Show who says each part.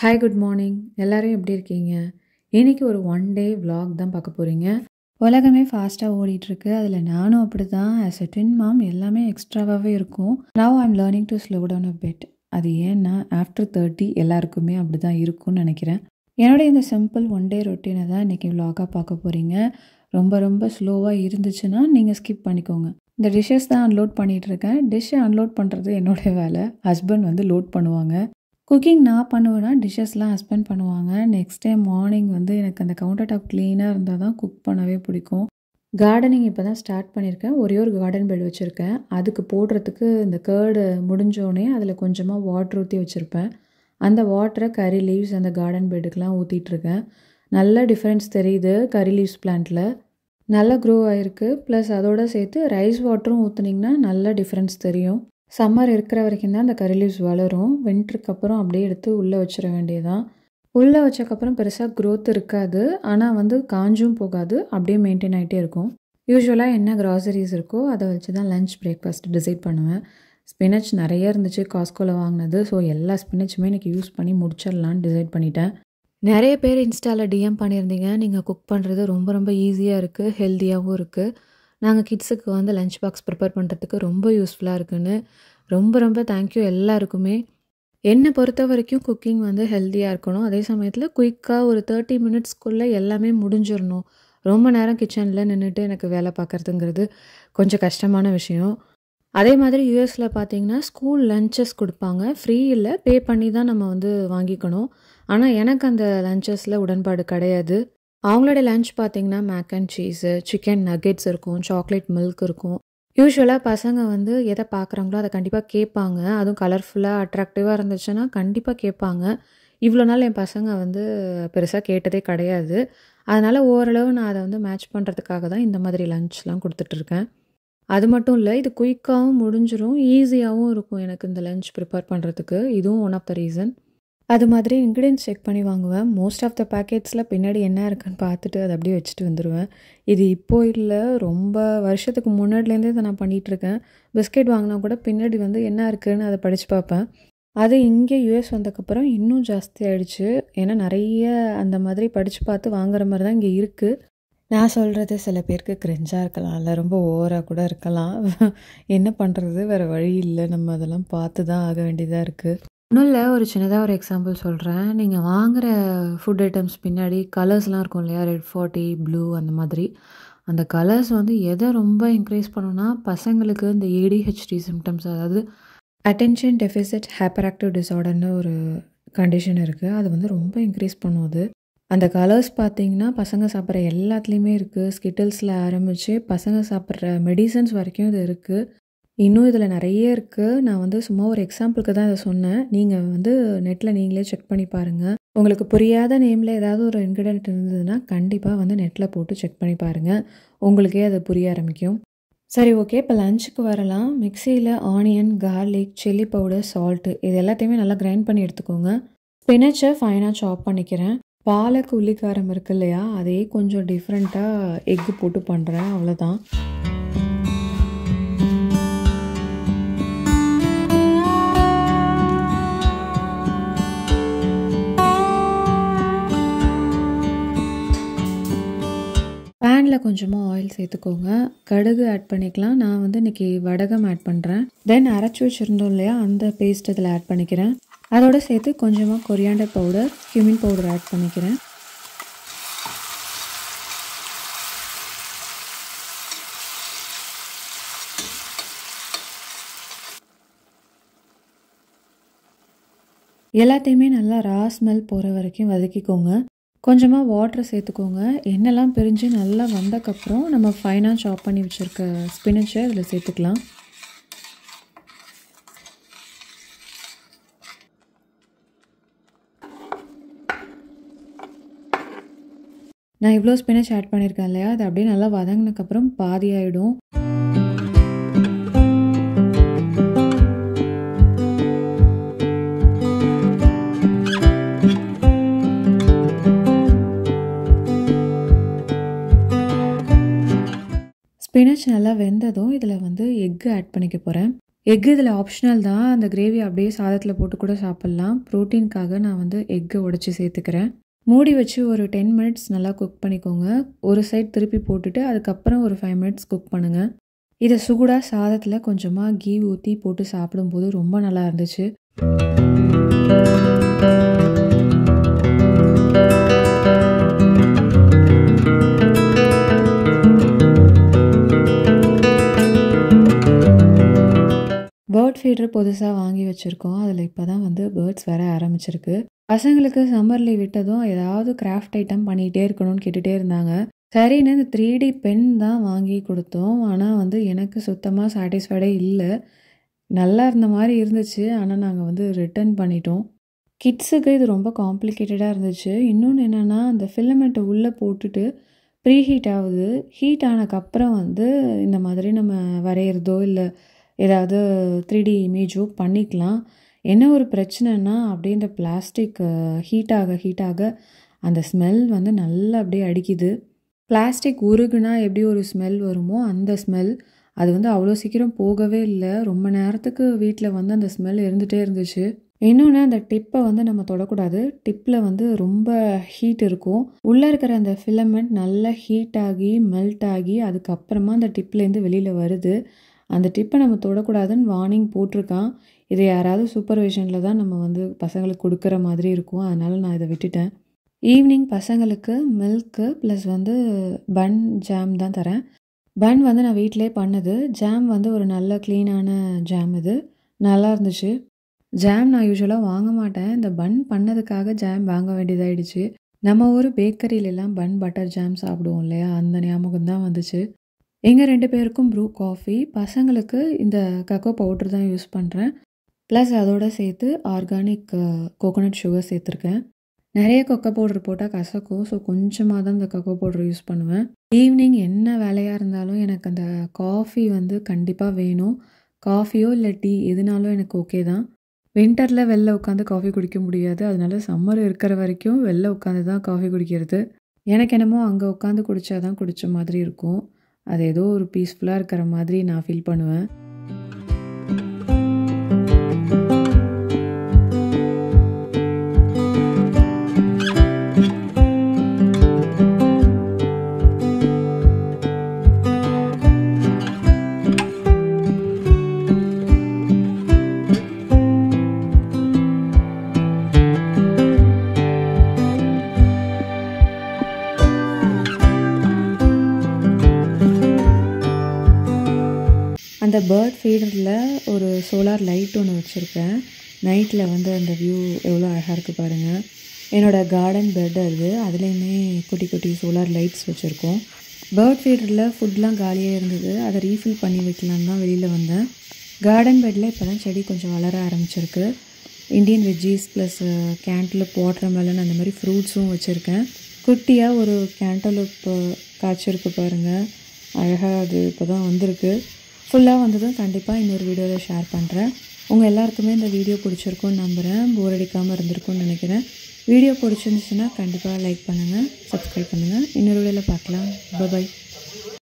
Speaker 1: Hi good morning. எல்லாரும் எப்படி இருக்கீங்க? இன்னைக்கு ஒரு ஒன் டே vlog தான் பார்க்க போகிறீங்க. உலகமே ஃபாஸ்ட்டாக ஓடிட்டுருக்கு. அதில் நானும் அப்படி தான். ஆஸ் எ ட்வின் மாம் எல்லாமே எக்ஸ்ட்ராவாகவே இருக்கும். Now I'm learning to slow down a bit. அது ஏன்னா ஆஃப்டர் 30 எல்லாருக்குமே அப்படி தான் இருக்கும்னு நினைக்கிறேன். என்னோட இந்த சிம்பிள் ஒன் டே ரொட்டீனை தான் இன்றைக்கி vlog-ஆக பார்க்க போகிறீங்க. ரொம்ப ஸ்லோவாக இருந்துச்சுன்னா நீங்கள் ஸ்கிப் பண்ணிக்கோங்க. இந்த டிஷ்ஷஸ் தான் அன்லோட் பண்ணிகிட்ருக்கேன். டிஷ்ஷை அன்லோட் பண்ணுறது என்னோடய வேலை. ஹஸ்பண்ட் வந்து லோட் பண்ணுவாங்க. குக்கிங் நான் பண்ணுவேன்னா டிஷ்ஷஸ்லாம் ஹஸ்பண்ட் பண்ணுவாங்க. நெக்ஸ்ட் டே மார்னிங் வந்து எனக்கு அந்த கவுண்டர் டாப் க்ளீனாக இருந்தால் தான் குக் பண்ணவே பிடிக்கும். கார்டனிங் இப்போ தான் ஸ்டார்ட் பண்ணியிருக்கேன். ஒரே ஒரு கார்டன் பெட் வச்சுருக்கேன். அதுக்கு போடுறதுக்கு இந்த கேர்டு முடிஞ்சோடனே அதில் கொஞ்சமாக வாட்டர் ஊற்றி வச்சுருப்பேன். அந்த வாட்டரை கறி லீவ்ஸ் அந்த கார்டன் பெட்டுக்கெலாம் ஊற்றிட்டுருக்கேன். நல்ல டிஃப்ரென்ஸ் தெரியுது கறி லீவ்ஸ் பிளான்ட்டில். நல்லா க்ரோ ஆகிருக்கு. ப்ளஸ் அதோடு சேர்த்து ரைஸ் வாட்டரும் ஊற்றுனீங்கன்னா நல்ல டிஃப்ரென்ஸ் தெரியும். சம்மர் இருக்கிற வரைக்கும் தான் அந்த கறி லீவ்ஸ் வளரும். வின்டருக்கு அப்புறம் அப்படியே எடுத்து உள்ளே வச்சிட வேண்டியதான். உள்ளே வச்சக்கப்புறம் பெருசாக க்ரோத் இருக்காது. ஆனால் வந்து காஞ்சும் போகாது. அப்படியே மெயின்டைன் ஆகிட்டே இருக்கும். யூஸ்வலாக என்ன கிராசரிஸ் இருக்கோ அதை வச்சு தான் லன்ச் பிரேக்ஃபாஸ்ட் டிசைட் பண்ணுவேன். ஸ்பினச் நிறைய இருந்துச்சு காஸ்கோவில் வாங்கினது. ஸோ எல்லா ஸ்பினச்சுமே எனக்கு யூஸ் பண்ணி முடிச்சிடலான்னு டிசைட் பண்ணிட்டேன். நிறைய பேர் இன்ஸ்டாவில் டிஎம் பண்ணியிருந்தீங்க. நீங்கள் குக் பண்ணுறது ரொம்ப ஈஸியாக இருக்குது, ஹெல்த்தியாகவும் இருக்குது. நாங்கள் கிட்ஸுக்கு வந்து லஞ்ச் பாக்ஸ் ப்ரிப்பேர் பண்ணுறதுக்கு ரொம்ப யூஸ்ஃபுல்லாக இருக்குன்னு. ரொம்ப தேங்க்யூ எல்லாருக்குமே. என்னை பொறுத்த வரைக்கும் குக்கிங் வந்து ஹெல்த்தியாக இருக்கணும். அதே சமயத்தில் குயிக்காக ஒரு 30 மினிட்ஸ்க்குள்ளே எல்லாமே முடிஞ்சிடணும். ரொம்ப நேரம் கிச்சனில் நின்றுட்டு எனக்கு வேலை பார்க்குறதுங்கிறது கொஞ்சம் கஷ்டமான விஷயம். அதே மாதிரி யூஎஸில் பார்த்தீங்கன்னா ஸ்கூல் லஞ்சஸ் கொடுப்பாங்க. ஃப்ரீ இல்லை, பே பண்ணி தான் நம்ம வந்து வாங்கிக்கணும். ஆனால் எனக்கு அந்த லஞ்சஸில் உடன்பாடு கிடையாது. அவங்களோட லஞ்ச் பார்த்தீங்கன்னா mac and cheese, chicken nuggets இருக்கும், சாக்லேட் மில்க் இருக்கும். யூஸ்வலாக பசங்க வந்து எதை பார்க்குறாங்களோ அதை கண்டிப்பாக கேட்பாங்க. அதுவும் கலர்ஃபுல்லாக அட்ராக்டிவாக இருந்துச்சுன்னா கண்டிப்பாக கேட்பாங்க. இவ்வளோ நாள் என் பசங்க வந்து பெருசாக கேட்டதே கிடையாது. அதனால் ஓரளவு நான் அதை வந்து மேட்ச் பண்ணுறதுக்காக தான் இந்த மாதிரி லஞ்ச்லாம் கொடுத்துட்ருக்கேன். அது மட்டும் இல்லை, இது குயிக்காகவும் முடிஞ்சிடும், ஈஸியாகவும் இருக்கும் எனக்கு இந்த லஞ்ச் ப்ரிப்பேர் பண்ணுறதுக்கு. இதுவும் ஒன் ஆஃப் த ரீசன். அது மாதிரி இன்க்ரீடியன்ஸ் செக் பண்ணி வாங்குவேன். மோஸ்ட் ஆஃப் த பேக்கெட்ஸில் பின்னாடி என்ன இருக்குன்னு பார்த்துட்டு அதை அப்படியே வச்சுட்டு வந்துடுவேன். இது இப்போது இல்லை, ரொம்ப வருஷத்துக்கு முன்னாடிலேருந்தே இதை நான் பண்ணிகிட்ருக்கேன். பிஸ்கெட் வாங்கினா கூட பின்னாடி வந்து என்ன இருக்குதுன்னு அதை படித்து பார்ப்பேன். அது இங்கே யூஎஸ் வந்ததுக்கப்புறம் இன்னும் ஜாஸ்தி ஆகிடுச்சு. ஏன்னா நிறைய அந்த மாதிரி படித்து பார்த்து வாங்குற மாதிரி தான் இங்கே இருக்குது. நான் சொல்கிறது சில பேருக்கு கிரிஞ்சாக இருக்கலாம், இல்லை ரொம்ப ஓவராக கூட இருக்கலாம். என்ன பண்ணுறது, வேறு வழி இல்லை. நம்ம அதெல்லாம் பார்த்து தான் ஆக வேண்டியதாக இருக்குது. ஒன்றும் இல்லை, ஒரு சின்னதாக ஒரு எக்ஸாம்பிள் சொல்கிறேன். நீங்கள் வாங்குகிற ஃபுட் ஐட்டம்ஸ் பின்னாடி கலர்ஸ்லாம் இருக்கும் இல்லையா, ரெட் 40 ப்ளூ அந்த மாதிரி. அந்த கலர்ஸ் வந்து எதை ரொம்ப இன்க்ரீஸ் பண்ணுன்னா பசங்களுக்கு இந்த ஏடிஹெச்டி சிம்டம்ஸ், அதாவது அட்டென்ஷன் டெஃபிசிட் ஹைப்பர் ஆக்டிவ் டிஸார்டர்னு ஒரு கண்டிஷன் இருக்குது. அது வந்து ரொம்ப இன்க்ரீஸ் பண்ணுவது. அந்த கலர்ஸ் பார்த்திங்கன்னா பசங்க சாப்பிட்ற எல்லாத்துலேயுமே இருக்குது. ஸ்கிட்டில்ஸில் ஆரம்பித்து பசங்க சாப்பிட்ற மெடிசன்ஸ் வரைக்கும் இது இருக்குது. இன்னும் இதில் நிறைய இருக்குது. நான் வந்து சும்மா ஒரு எக்ஸாம்பிளுக்கு தான் இதை சொன்னேன். நீங்கள் வந்து நெட்டில் நீங்களே செக் பண்ணி பாருங்கள். உங்களுக்கு புரியாத நேமில் ஏதாவது ஒரு இன்க்ரீடியன்ட் இருந்ததுன்னா கண்டிப்பாக வந்து நெட்டில் போட்டு செக் பண்ணி பாருங்கள். உங்களுக்கே அது புரிய ஆரம்பிக்கும். சரி, ஓகே, இப்போ லஞ்சுக்கு வரலாம். மிக்சியில் onion, garlic, chilli powder, salt இது எல்லாத்தையுமே நல்லா கிரைண்ட் பண்ணி எடுத்துக்கோங்க. ஸ்பினச்சை ஃபைனாக சாப் பண்ணிக்கிறேன். பாலக் உள்ளிக்காரம் இருக்கு இல்லையா, அதே கொஞ்சம் டிஃப்ரெண்ட்டாக எக்கு போட்டு பண்ணுறேன், அவ்வளோதான். பேனில் கொஞ்சமாக ஆயில் சேர்த்துக்கோங்க. கடுகு ஆட் பண்ணிக்கலாம். நான் வந்து இன்றைக்கி வடகம் ஆட் பண்ணுறேன். தென் அரைச்சி வச்சுருந்தோம் இல்லையா, அந்த பேஸ்ட் இதில் ஆட் பண்ணிக்கிறேன். அதோடு சேர்த்து கொஞ்சமாக coriander powder, cumin powder add பண்ணிக்கிறேன். எல்லாத்தையுமே நல்லா ரா ஸ்மெல் போகிற வரைக்கும் வதக்கிக்கோங்க. கொஞ்சமாக வாட்டர் சேர்த்துக்கோங்க. எண்ணெய்லாம் பிரிஞ்சு நல்லா வந்தக்கப்புறம் நம்ம ஃபைனாக சாப் பண்ணி வச்சுருக்க ஸ்பினச்சை இதில் சேர்த்துக்கலாம். நான் இவ்வளோ ஸ்பினச் ஆட் பண்ணியிருக்கேன் இல்லையா, அது அப்படியே நல்லா வதங்கினக்கப்புறம் பாதி ஆகிடும். ஸ்பினச் நல்லா வெந்ததும் இதில் வந்து எக்கு ஆட் பண்ணிக்க போகிறேன். எக்கு இதில் ஆப்ஷனல் தான். அந்த கிரேவி அப்படியே சாதத்தில் போட்டு கூட சாப்பிட்லாம். ப்ரோட்டீனுக்காக நான் வந்து எக்கை உடைச்சி சேர்த்துக்கிறேன். மூடி வச்சு ஒரு 10 மினிட்ஸ் நல்லா குக் பண்ணிக்கோங்க. ஒரு சைட் திருப்பி போட்டுட்டு அதுக்கப்புறம் ஒரு 5 மினிட்ஸ் குக் பண்ணுங்கள். இதை சூடாக சாதத்தில் கொஞ்சமாக கீ ஊற்றி போட்டு சாப்பிடும்போது ரொம்ப நல்லா இருந்துச்சு. பேர்ட் ஃபீடர் புதுசாக வாங்கி வச்சுருக்கோம். அதில் இப்போ தான் வந்து பேர்ட்ஸ் வர ஆரம்பிச்சிருக்கு. பசங்களுக்கு சம்மர் லீவ் விட்டதும் ஏதாவது கிராஃப்ட் ஐட்டம் பண்ணிகிட்டே இருக்கணும்னு கேட்டுகிட்டே இருந்தாங்க. சரின்னு இந்த 3D பென் தான் வாங்கி கொடுத்தோம். ஆனால் வந்து எனக்கு சுத்தமாக சாட்டிஸ்ஃபைடே இல்லை. நல்லா இருந்த மாதிரி இருந்துச்சு. ஆனால் நாங்கள் வந்து ரிட்டர்ன் பண்ணிட்டோம். கிட்ஸுக்கு இது ரொம்ப காம்ப்ளிகேட்டடாக இருந்துச்சு. இன்னொன்று என்னென்னா அந்த ஃபிலமெண்ட்டை உள்ளே போட்டுட்டு ப்ரீ ஹீட் ஆகுது. ஹீட் ஆனதுக்கப்புறம் வந்து இந்த மாதிரி நம்ம வரைகிறதோ இல்லை ஏதாவது 3D இமேஜோ பண்ணிக்கலாம். என்ன ஒரு பிரச்சனைனா அப்படியே இந்த பிளாஸ்டிக் ஹீட் ஆக அந்த ஸ்மெல் வந்து நல்லா அப்படியே அடிக்குது. பிளாஸ்டிக் உருகுனா எப்படி ஒரு ஸ்மெல் வருமோ அந்த ஸ்மெல் அது வந்து அவ்வளோ சீக்கிரம் போகவே இல்லை. ரொம்ப நேரத்துக்கு வீட்டில் வந்து அந்த ஸ்மெல் இருந்துகிட்டே இருந்துச்சு. இன்னொன்று அந்த டிப்பை வந்து நம்ம தொடக்கூடாது. டிப்பில் வந்து ரொம்ப ஹீட் இருக்கும். உள்ளே இருக்கிற அந்த ஃபிலமெண்ட் நல்லா ஹீட் ஆகி மெல்ட் ஆகி அதுக்கப்புறமா அந்த டிப்லேருந்து வெளியில் வருது. அந்த டிப்பை நம்ம தொடக்கூடாதுன்னு வார்னிங் போட்டிருக்கான். இது யாராவது சூப்பர்விஷனில் தான் நம்ம வந்து பசங்களுக்கு கொடுக்குற மாதிரி இருக்கும். அதனால் நான் இதை விட்டுட்டேன். ஈவினிங் பசங்களுக்கு மில்க்கு ப்ளஸ் வந்து பன் ஜாம் தான் தரேன். பன் வந்து நான் வீட்டிலே பண்ணது. ஜாம் வந்து ஒரு நல்ல க்ளீனான ஜாம். இது நல்லா இருந்துச்சு. ஜாம் நான் யூஸ்வலாக வாங்க மாட்டேன். இந்த பன் பண்ணதுக்காக ஜாம் வாங்க வேண்டியதாகிடுச்சு. நம்ம ஊர் பேக்கரியிலலாம் பன் பட்டர் ஜாம் சாப்பிடுவோம் இல்லையா, அந்த ஞாபகம் தான் வந்துச்சு. எங்கள் 2 பேருக்கும் ப்ரூ காஃபி. பசங்களுக்கு இந்த கக்கோ பவுட்ரு தான் யூஸ் பண்ணுறேன். ப்ளஸ் அதோடு சேர்த்து ஆர்கானிக் கோகோனட் சுகர் சேர்த்துருக்கேன். நிறைய கொக்கோ பவுட்ரு போட்டால் கசக்கும். ஸோ கொஞ்சமாக தான் இந்த கொக்கோ பவுட்ரு யூஸ் பண்ணுவேன். ஈவினிங் என்ன வேலையாக இருந்தாலும் எனக்கு அந்த காஃபி வந்து கண்டிப்பாக வேணும். காஃபியோ இல்லை டீ எதுனாலும் எனக்கு ஓகே தான். வின்டரில் வெளில உட்காந்து காஃபி குடிக்க முடியாது. அதனால சம்மர் இருக்கிற வரைக்கும் வெளில உட்காந்து தான் காஃபி குடிக்கிறது. எனக்கு என்னமோ அங்கே உட்காந்து குடித்தா தான் குடித்த மாதிரி இருக்கும். அது ஏதோ ஒரு பீஸ்ஃபுல்லாக இருக்கிற மாதிரி நான் ஃபீல் பண்ணுவேன். அந்த பேர்ட் ஃபீடரில் ஒரு சோலார் லைட் ஒன்று வச்சுருக்கேன். நைட்டில் வந்து அந்த வியூ எவ்வளோ அழகாக இருக்குது பாருங்கள். என்னோடய கார்டன் பெட் அது. அதுலேயுமே குட்டி குட்டி சோலார் லைட்ஸ் வச்சுருக்கோம். பேர்ட் ஃபீடரில் ஃபுட்லாம் காலியாக இருந்தது. அதை ரீஃபில் பண்ணி வைக்கலான்னு தான் வெளியில் வந்தேன். கார்டன் பெட்டில் இப்போ தான் செடி கொஞ்சம் வளர ஆரம்பிச்சிருக்கு. இண்டியன் வெஜ்ஜீஸ் ப்ளஸ் கேண்டலுப், வாட்டர்மெலன் அந்த மாதிரி ஃப்ரூட்ஸும் வச்சுருக்கேன். குட்டியாக ஒரு கேண்டலுப் காய்ச்சிருக்கு பாருங்கள். அழகாக அது இப்போ தான் வந்திருக்கு. ஃபுல்லாக வந்ததும் கண்டிப்பாக இன்னொரு வீடியோவில் ஷேர் பண்ணுறேன். உங்கள் எல்லாருக்குமே இந்த வீடியோ பிடிச்சிருக்குன்னு நம்புகிறேன். போர் அடிக்காமல் இருந்திருக்கும்னு நினைக்கிறேன். வீடியோ பிடிச்சிருந்துச்சுன்னா கண்டிப்பாக லைக் பண்ணுங்கள், சப்ஸ்கிரைப் பண்ணுங்கள். இன்னொரு வீடியோவில் பார்க்கலாம். பை.